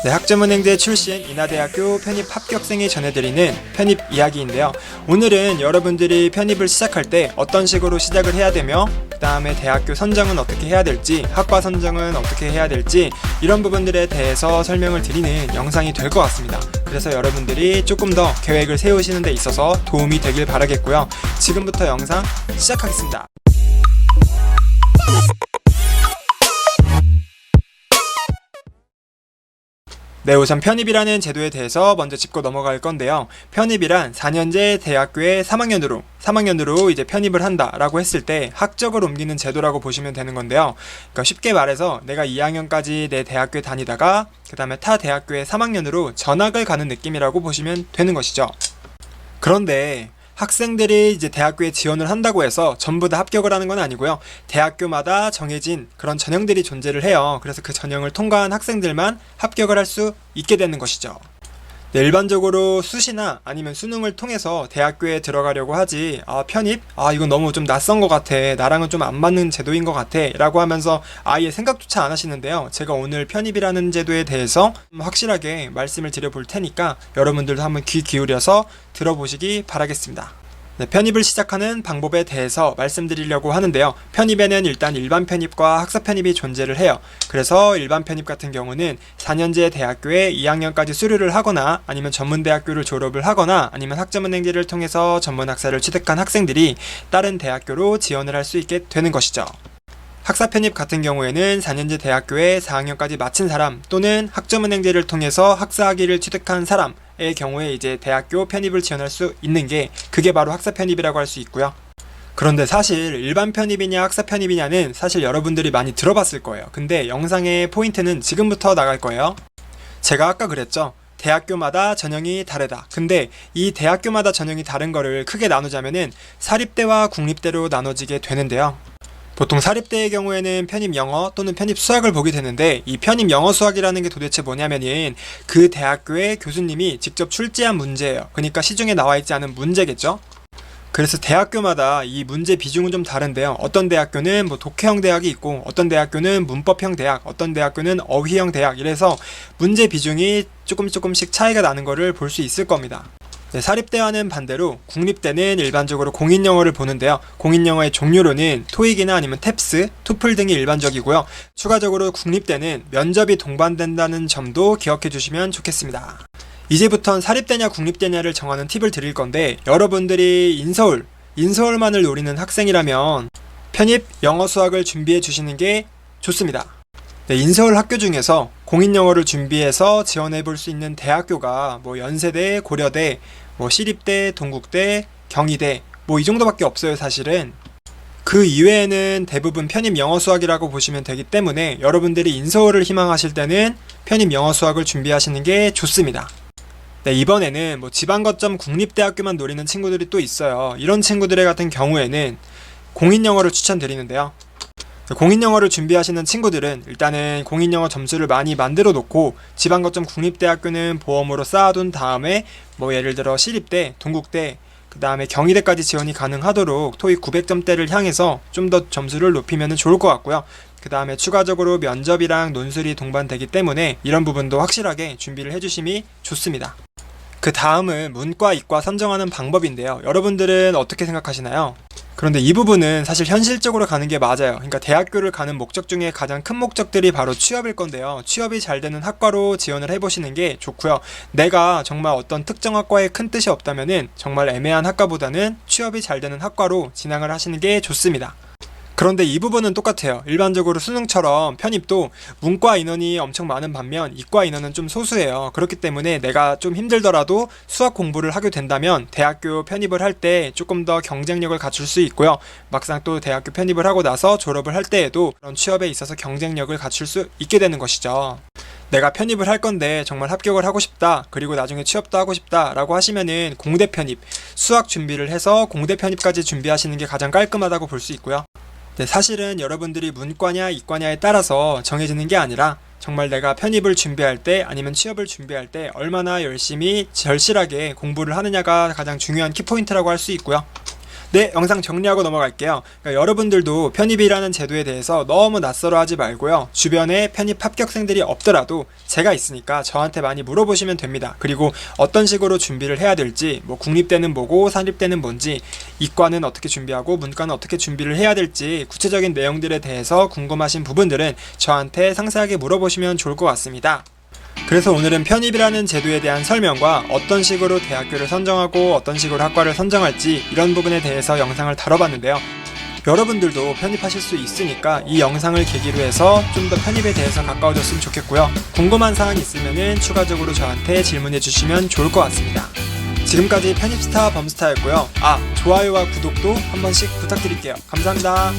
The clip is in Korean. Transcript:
네, 학점은행제 출신 인하대학교 편입 합격생이 전해드리는 편입 이야기인데요. 오늘은 여러분들이 편입을 시작할 때 어떤 식으로 시작을 해야 되며 그 다음에 대학교 선정은 어떻게 해야 될지, 학과 선정은 어떻게 해야 될지 이런 부분들에 대해서 설명을 드리는 영상이 될 것 같습니다. 그래서 여러분들이 조금 더 계획을 세우시는 데 있어서 도움이 되길 바라겠고요. 지금부터 영상 시작하겠습니다. 네, 우선 편입이라는 제도에 대해서 먼저 짚고 넘어갈 건데요. 편입이란 4년제 대학교에 3학년으로 이제 편입을 한다라고 했을 때 학적을 옮기는 제도라고 보시면 되는 건데요. 그러니까 쉽게 말해서 내가 2학년까지 내 대학교에 다니다가 그 다음에 타 대학교에 3학년으로 전학을 가는 느낌이라고 보시면 되는 것이죠. 그런데 학생들이 이제 대학교에 지원을 한다고 해서 전부 다 합격을 하는 건 아니고요. 대학교마다 정해진 그런 전형들이 존재를 해요. 그래서 그 전형을 통과한 학생들만 합격을 할 수 있게 되는 것이죠. 네, 일반적으로 수시나 아니면 수능을 통해서 대학교에 들어가려고 하지, 편입? 이건 너무 좀 낯선 것 같아. 나랑은 좀 안 맞는 제도인 것 같아. 라고 하면서 아예 생각조차 안 하시는데요. 제가 오늘 편입이라는 제도에 대해서 확실하게 말씀을 드려볼 테니까 여러분들도 한번 귀 기울여서 들어보시기 바라겠습니다. 네, 편입을 시작하는 방법에 대해서 말씀드리려고 하는데요. 편입에는 일단 일반 편입과 학사 편입이 존재를 해요. 그래서 일반 편입 같은 경우는 4년제 대학교에 2학년까지 수료를 하거나 아니면 전문대학교를 졸업을 하거나 아니면 학점은행제를 통해서 전문학사를 취득한 학생들이 다른 대학교로 지원을 할 수 있게 되는 것이죠. 학사 편입 같은 경우에는 4년제 대학교에 4학년까지 마친 사람 또는 학점은행제를 통해서 학사학위를 취득한 사람의 경우에 이제 대학교 편입을 지원할 수 있는 게 그게 바로 학사 편입이라고 할 수 있고요. 그런데 사실 일반 편입이냐 학사 편입이냐는 사실 여러분들이 많이 들어봤을 거예요. 근데 영상의 포인트는 지금부터 나갈 거예요. 제가 아까 그랬죠. 대학교마다 전형이 다르다. 근데 이 대학교마다 전형이 다른 거를 크게 나누자면은 사립대와 국립대로 나눠지게 되는데요. 보통 사립대의 경우에는 편입 영어 또는 편입 수학을 보게 되는데 이 편입 영어 수학이라는 게 도대체 뭐냐면은 그 대학교의 교수님이 직접 출제한 문제예요. 그러니까 시중에 나와 있지 않은 문제겠죠. 그래서 대학교마다 이 문제 비중은 좀 다른데요. 어떤 대학교는 독해형 대학이 있고 어떤 대학교는 문법형 대학, 어떤 대학교는 어휘형 대학 이래서 문제 비중이 조금씩 차이가 나는 거를 볼 수 있을 겁니다. 네, 사립대와는 반대로 국립대는 일반적으로 공인영어를 보는데요. 공인영어의 종류로는 토익이나 아니면 탭스, 토플 등이 일반적이고요. 추가적으로 국립대는 면접이 동반된다는 점도 기억해 주시면 좋겠습니다. 이제부턴 사립대냐 국립대냐를 정하는 팁을 드릴 건데 여러분들이 인서울만을 노리는 학생이라면 편입 영어 수학을 준비해 주시는 게 좋습니다. 네, 인서울 학교 중에서 공인영어를 준비해서 지원해 볼 수 있는 대학교가 연세대, 고려대, 시립대, 동국대, 경희대 이 정도밖에 없어요. 사실은 그 이외에는 대부분 편입 영어 수학이라고 보시면 되기 때문에 여러분들이 인서울을 희망하실 때는 편입 영어 수학을 준비하시는 게 좋습니다. 네, 이번에는 지방거점 국립대학교만 노리는 친구들이 또 있어요. 이런 친구들의 같은 경우에는 공인영어를 추천드리는데요. 공인영어를 준비하시는 친구들은 일단은 공인영어 점수를 많이 만들어 놓고 지방거점 국립대학교는 보험으로 쌓아둔 다음에 예를 들어 시립대, 동국대, 그 다음에 경희대까지 지원이 가능하도록 토익 900점대를 향해서 좀 더 점수를 높이면 좋을 것 같고요. 그 다음에 추가적으로 면접이랑 논술이 동반되기 때문에 이런 부분도 확실하게 준비를 해주심이 좋습니다. 그 다음은 문과, 이과 선정하는 방법인데요. 여러분들은 어떻게 생각하시나요? 그런데 이 부분은 사실 현실적으로 가는 게 맞아요. 그러니까 대학교를 가는 목적 중에 가장 큰 목적들이 바로 취업일 건데요. 취업이 잘 되는 학과로 지원을 해보시는 게 좋고요. 내가 정말 어떤 특정 학과에 큰 뜻이 없다면은 정말 애매한 학과보다는 취업이 잘 되는 학과로 진학을 하시는 게 좋습니다. 그런데 이 부분은 똑같아요. 일반적으로 수능처럼 편입도 문과 인원이 엄청 많은 반면 이과 인원은 좀 소수예요. 그렇기 때문에 내가 좀 힘들더라도 수학 공부를 하게 된다면 대학교 편입을 할 때 조금 더 경쟁력을 갖출 수 있고요. 막상 또 대학교 편입을 하고 나서 졸업을 할 때에도 그런 취업에 있어서 경쟁력을 갖출 수 있게 되는 것이죠. 내가 편입을 할 건데 정말 합격을 하고 싶다, 그리고 나중에 취업도 하고 싶다 라고 하시면은 공대 편입, 수학 준비를 해서 공대 편입까지 준비하시는 게 가장 깔끔하다고 볼 수 있고요. 네, 사실은 여러분들이 문과냐 이과냐에 따라서 정해지는 게 아니라 정말 내가 편입을 준비할 때 아니면 취업을 준비할 때 얼마나 열심히 절실하게 공부를 하느냐가 가장 중요한 키포인트라고 할 수 있고요. 네, 영상 정리하고 넘어갈게요. 그러니까 여러분들도 편입이라는 제도에 대해서 너무 낯설어 하지 말고요. 주변에 편입 합격생들이 없더라도 제가 있으니까 저한테 많이 물어보시면 됩니다. 그리고 어떤 식으로 준비를 해야 될지, 뭐 국립대는 뭐고 사립대는 뭔지, 이과는 어떻게 준비하고 문과는 어떻게 준비를 해야 될지 구체적인 내용들에 대해서 궁금하신 부분들은 저한테 상세하게 물어보시면 좋을 것 같습니다. 그래서 오늘은 편입이라는 제도에 대한 설명과 어떤 식으로 대학교를 선정하고 어떤 식으로 학과를 선정할지 이런 부분에 대해서 영상을 다뤄봤는데요. 여러분들도 편입하실 수 있으니까 이 영상을 계기로 해서 좀 더 편입에 대해서 가까워졌으면 좋겠고요. 궁금한 사항이 있으면 추가적으로 저한테 질문해 주시면 좋을 것 같습니다. 지금까지 편입스타 범스타였고요. 좋아요와 구독도 한 번씩 부탁드릴게요. 감사합니다.